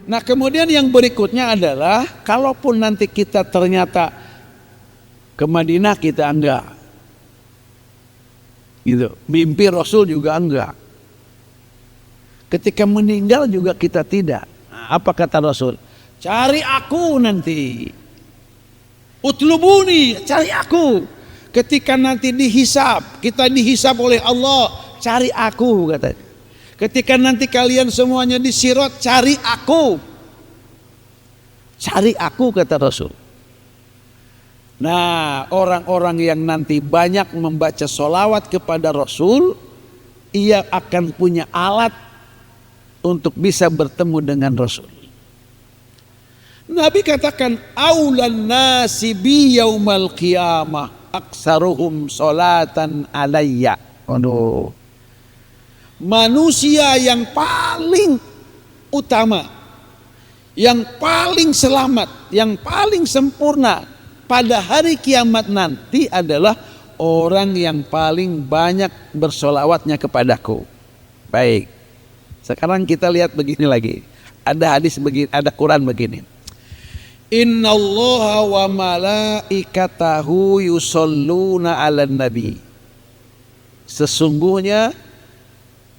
Nah kemudian yang berikutnya adalah kalaupun nanti kita ternyata ke Madinah kita enggak, gitu. Mimpi Rasul juga enggak. Ketika meninggal juga kita tidak. Nah, apa kata Rasul? Cari aku nanti. Utlubuni, cari aku. Ketika nanti dihisab, kita dihisab oleh Allah, cari aku katanya. Ketika nanti kalian semuanya disirot, cari aku. Cari aku kata Rasul. Nah orang-orang yang nanti banyak membaca sholawat kepada Rasul, ia akan punya alat untuk bisa bertemu dengan Rasul. Nabi katakan, aulan nasi bi yaumal qiyamah aksaruhum sholatan alayya. Aduh. Manusia yang paling utama, yang paling selamat, yang paling sempurna pada hari kiamat nanti adalah orang yang paling banyak bersolawatnya kepadaku. Baik, sekarang kita lihat begini lagi. Ada hadis begini, ada Quran begini. Innallaha wa malaikatahu yusholluna 'alan nabi. Sesungguhnya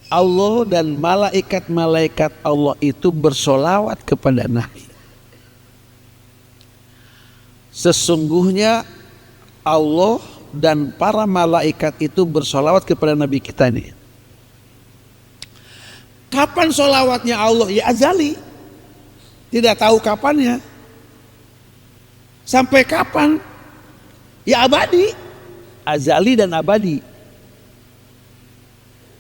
Allah dan malaikat-malaikat Allah itu bersolawat kepada Nabi. Sesungguhnya Allah dan para malaikat itu bersolawat kepada Nabi kita ini. Kapan solawatnya Allah? Ya azali. Tidak tahu kapannya. Sampai kapan? Ya abadi. Azali dan abadi.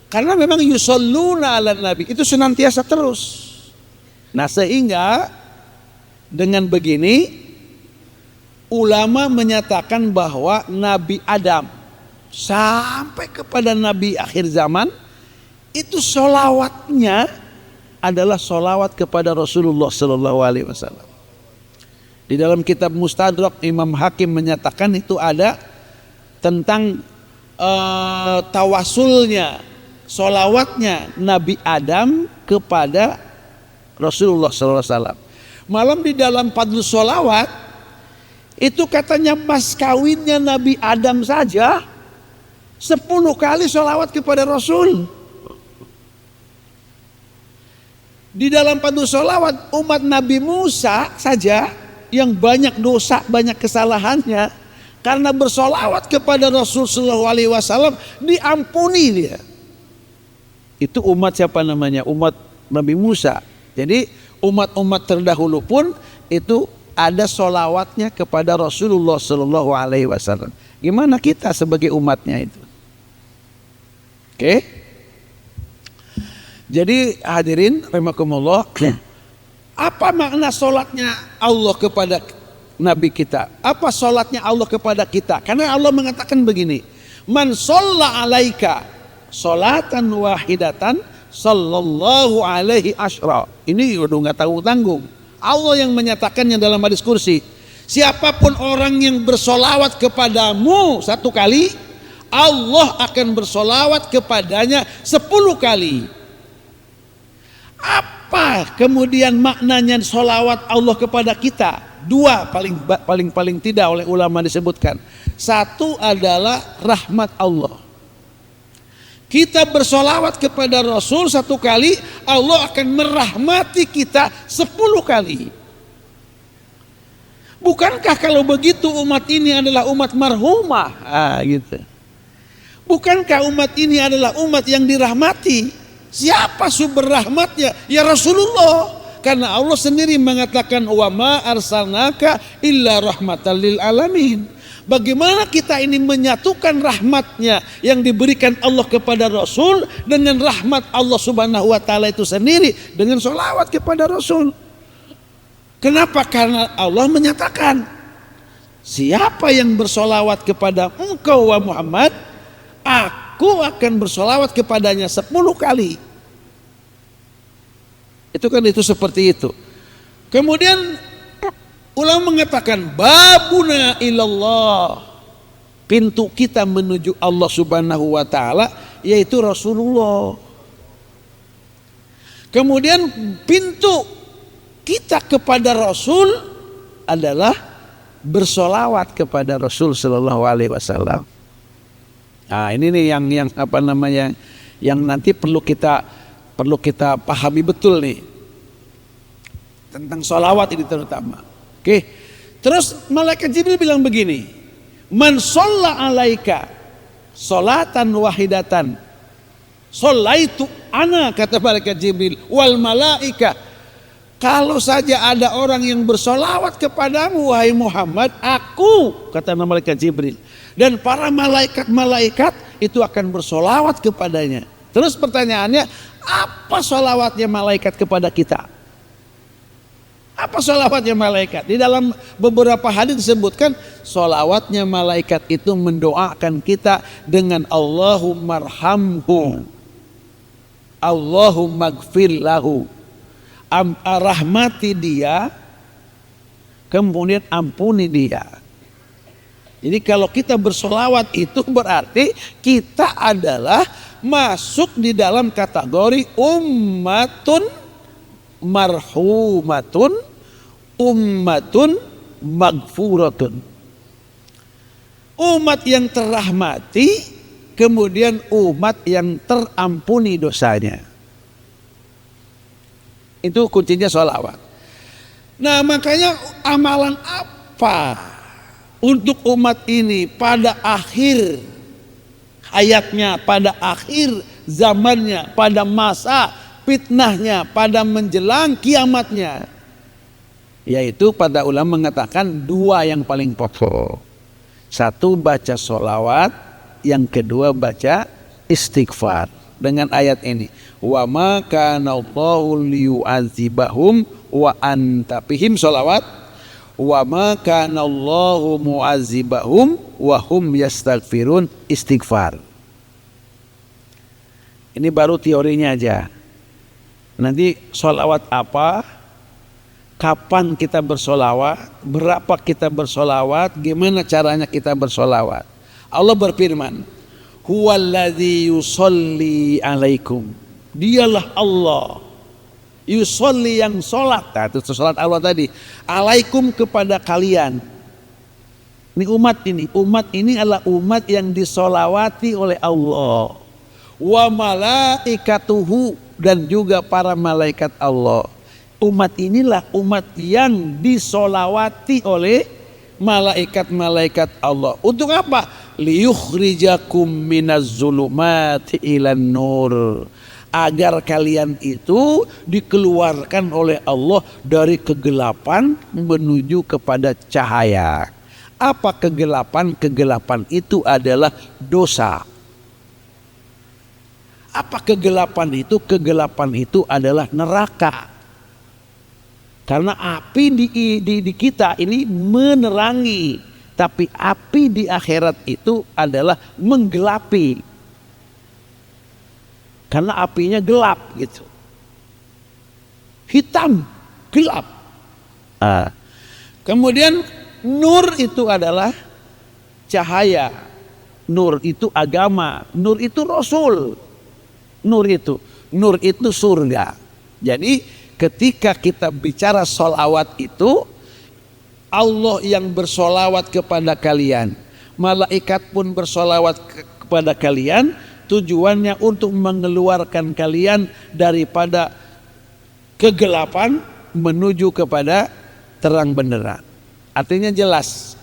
Karena memang yusholluna ala nabi itu senantiasa terus. Nah sehingga dengan begini ulama menyatakan bahwa Nabi Adam sampai kepada Nabi akhir zaman itu sholawatnya adalah sholawat kepada Rasulullah Sallallahu Alaihi Wasallam. Di dalam kitab Mustadrak Imam Hakim menyatakan itu ada tentang tawasulnya, sholawatnya Nabi Adam kepada Rasulullah SAW. Malam di dalam Fadlus Sholawat itu katanya mas kawinnya Nabi Adam saja 10 kali sholawat kepada Rasul. Di dalam Fadlus Sholawat umat Nabi Musa saja yang banyak dosa, banyak kesalahannya, karena bersolawat kepada Rasul Sallallahu Alaihi Wasallam diampuni dia. Itu umat siapa namanya? Umat Nabi Musa. Jadi umat-umat terdahulu pun itu ada solawatnya kepada Rasulullah Sallallahu Alaihi Wasallam. Gimana kita sebagai umatnya itu? Oke? Jadi hadirin rahimakumullah, apa makna solatnya Allah kepada Nabi kita? Apa solatnya Allah kepada kita? Karena Allah mengatakan begini, man sholla alaika solatan wahidatan sallallahu alaihi asyra. Ini udah nggak tanggung-tanggung. Allah yang menyatakannya dalam hadis kursi. Siapapun orang yang bersolawat kepadamu 1 kali, Allah akan bersolawat kepadanya 10 kali. Apa kemudian maknanya solawat Allah kepada kita? 2 paling tidak oleh ulama disebutkan. 1 adalah rahmat Allah. Kita bersolawat kepada Rasul 1 kali, Allah akan merahmati kita 10 kali. Bukankah kalau begitu umat ini adalah umat marhumah? Gitu. Bukankah umat ini adalah umat yang dirahmati? Siapa sumber rahmatnya? Ya Rasulullah. Karena Allah sendiri mengatakan wa ma arsalnaka illa rahmatan lil alamin. Bagaimana kita ini menyatukan rahmatnya yang diberikan Allah kepada Rasul dengan rahmat Allah Subhanahu wa ta'ala itu sendiri dengan sholawat kepada Rasul. Kenapa? Karena Allah menyatakan, siapa yang bersolawat kepada engkau wa Muhammad, aku akan bersolawat kepadanya 10 kali. Itu seperti itu. Kemudian ulama mengatakan babuna ilallah, pintu kita menuju Allah Subhanahu wa ta'ala yaitu Rasulullah. Kemudian pintu kita kepada Rasul adalah bersolawat kepada Rasul Sallallahu Alaihi Wasallam. Nah, ini nih yang apa namanya, yang nanti perlu kita pahami betul nih tentang solawat ini terutama. Oke, terus malaikat Jibril bilang begini, man sholla alaika sholatan wahidatan sholaitu ana, kata malaikat Jibril, wal malaika, kalau saja ada orang yang bersolawat kepadamu wahai Muhammad, aku, kata malaikat Jibril, dan para malaikat-malaikat itu akan bersolawat kepadanya. Terus pertanyaannya, apa solawatnya malaikat kepada kita? Apa solawatnya malaikat? Di dalam beberapa hadis disebutkan solawatnya malaikat itu mendoakan kita dengan Allahumma arhamhu, Allahumma gfir lahu, rahmati dia, kemudian ampuni dia. Jadi kalau kita bersolawat itu berarti kita adalah masuk di dalam kategori ummatun marhumatun, ummatun magfuratun, umat yang terrahmati, kemudian umat yang terampuni dosanya. Itu kuncinya sholawat. Nah, makanya amalan apa untuk umat ini pada akhir hayatnya, pada akhir zamannya, pada masa fitnahnya, pada menjelang kiamatnya, yaitu pada ulama mengatakan dua yang paling pokok. Satu baca sholawat, yang kedua baca istighfar dengan ayat ini, wa ma kana Allahu liyu'adzibahum wa anta fihim, sholawat, wa ma kana Allahu mu'adzibahum wa hum yastaghfirun, istighfar. Ini baru teorinya aja. Nanti sholawat apa, kapan kita bersolawat, berapa kita bersolawat, gimana caranya kita bersolawat. Allah berfirman, huwallazi yusolli alaikum, dialah Allah, yusolli yang sholat, nah, itu sholat Allah tadi, alaikum kepada kalian. Ini umat ini adalah umat yang disolawati oleh Allah, wa malaikatuhu, dan juga para malaikat Allah. Umat inilah umat yang disolawati oleh malaikat-malaikat Allah. Untuk apa? Liyukhrijakum minaz zulumati ilan nur, agar kalian itu dikeluarkan oleh Allah dari kegelapan menuju kepada cahaya. Apa kegelapan? Kegelapan itu adalah dosa. Apa kegelapan itu? Kegelapan itu adalah neraka. Karena api di kita ini menerangi, tapi api di akhirat itu adalah menggelapi. Karena apinya gelap gitu. Hitam, gelap. Kemudian nur itu adalah cahaya. Nur itu agama. Nur itu Rasul. Nur itu surga. Jadi ketika kita bicara sholawat itu, Allah yang bersolawat kepada kalian, malaikat pun bersolawat kepada kalian, tujuannya untuk mengeluarkan kalian daripada kegelapan menuju kepada terang benderang. Artinya jelas,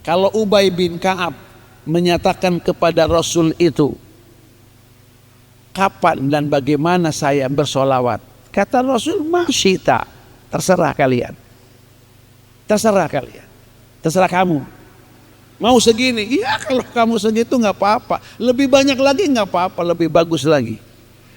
kalau Ubay bin Ka'ab menyatakan kepada Rasul itu, kapan dan bagaimana saya bersolawat? Kata Rasul, masyita, terserah kalian. Terserah kalian. Terserah kamu. Mau segini? Iya, kalau kamu segitu nggak apa-apa. Lebih banyak lagi nggak apa-apa, lebih bagus lagi.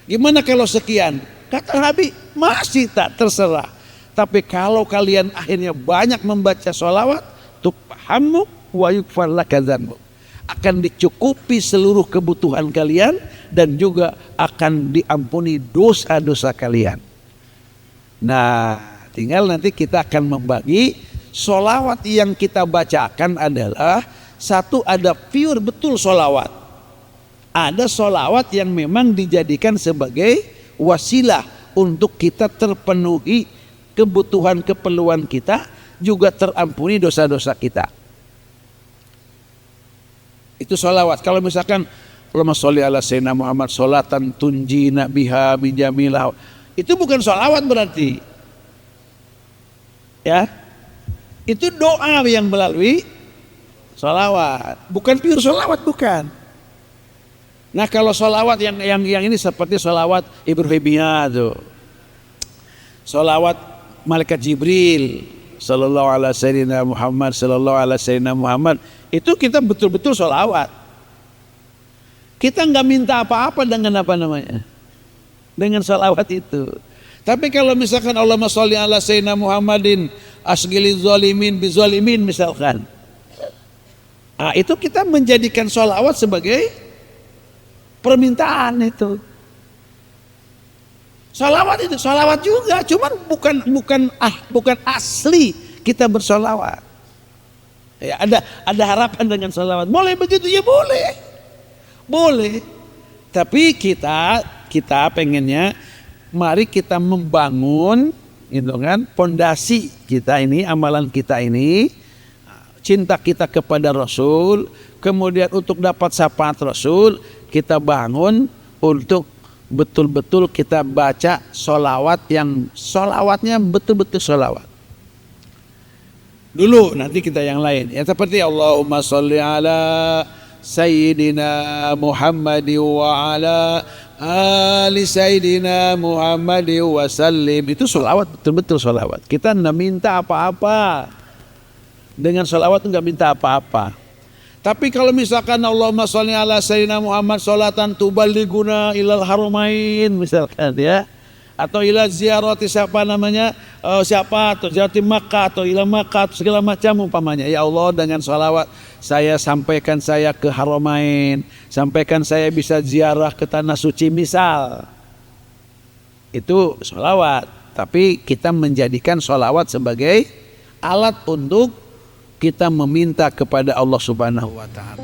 Gimana kalau sekian? Kata Nabi, masyita, terserah. Tapi kalau kalian akhirnya banyak membaca sholawat, tufhammu wa yukfar laka dzanbuk, akan dicukupi seluruh kebutuhan kalian dan juga akan diampuni dosa-dosa kalian. Nah, tinggal nanti kita akan membagi sholawat yang kita bacakan adalah, satu, ada pure betul sholawat. Ada sholawat yang memang dijadikan sebagai wasilah untuk kita terpenuhi kebutuhan keperluan kita, juga terampuni dosa-dosa kita. Itu sholawat. Kalau misalkan Allahumma sholli ala sayyidina Muhammad sholatan tunjina biha min jamilah, itu bukan sholawat berarti. Ya, itu doa yang melalui sholawat, bukan pure sholawat, bukan. Nah kalau sholawat yang ini seperti sholawat Ibrahimiyah tuh, sholawat malaikat Jibril sallallahu ala sayyidina Muhammad sallallahu ala sayyidina Muhammad, itu kita betul-betul sholawat. Kita nggak minta apa-apa dengan apa namanya, dengan sholawat itu. Tapi kalau misalkan Allahumma sholli ala sayyidina Muhammadin asghilil zalimin bizalimin misalkan, nah, itu kita menjadikan sholawat sebagai permintaan. Itu sholawat, itu sholawat juga, cuman bukan asli kita bersolawat. Ya, ada harapan dengan sholawat. Boleh begitu ya, boleh. Tapi kita pengennya, mari kita membangun, gitu kan, pondasi kita ini, amalan kita ini, cinta kita kepada Rasul, kemudian untuk dapat syafaat Rasul, kita bangun untuk betul-betul kita baca sholawat yang sholawatnya betul-betul sholawat. Dulu, nanti kita yang lain. Ya seperti Allahumma sholli ala Sayyidina Muhammad wa ala ali Sayyidina Muhammad wa sallim. Itu sholawat, betul-betul sholawat. Kita tidak minta apa-apa. Dengan sholawat itu nggak minta apa-apa. Tapi kalau misalkan Allahumma sholli ala Sayyidina Muhammad sholatan tuballighuna ilal haramain misalkan, ya, atau ila ziyarati siapa namanya, atau ziyarati Makkah atau ila Makkah atau segala macam umpamanya, ya Allah dengan sholawat saya sampaikan saya ke haramain, sampaikan saya bisa ziarah ke tanah suci misal, itu sholawat. Tapi kita menjadikan sholawat sebagai alat untuk kita meminta kepada Allah Subhanahu wa ta'ala.